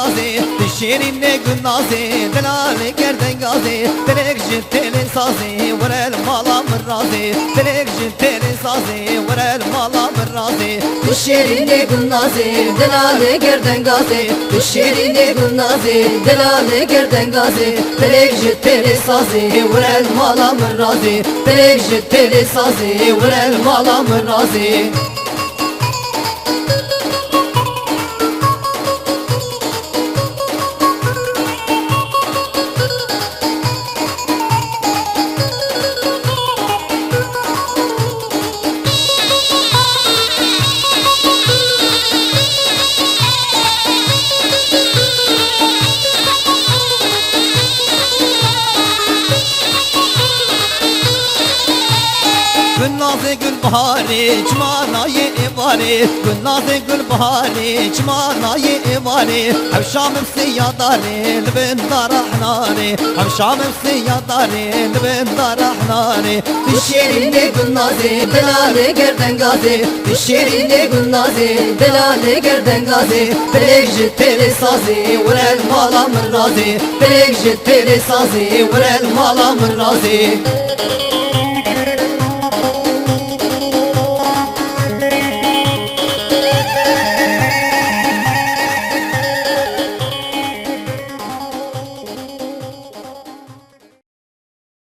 gazı Şirin ne gün nazı Delali gerden gazı Delek jiteli sazı Vurel mala mırrazı Delek jiteli sazı Vurel mala mırrazı Şirin ne gün nazı Delali gerden gazı Şirin ne gün nazı Delali gerden gazı Delek jiteli sazı Vurel mala mırrazı Delek jiteli sazı Vurel mala mırrazı Gülnazı gül bahari çmanayı evari Gülnazı gül bahari çmanayı evari Hevşam siyadari lbin darahnari Hevşam siyadari lbin darahnari Şirin ne gün nazı Delali gerden gazı Şirin ne gün nazı Delali gerden gazı Belek jiteli sazı Vurel mala mırrazı Belek jiteli sazı Vurel mala mırrazı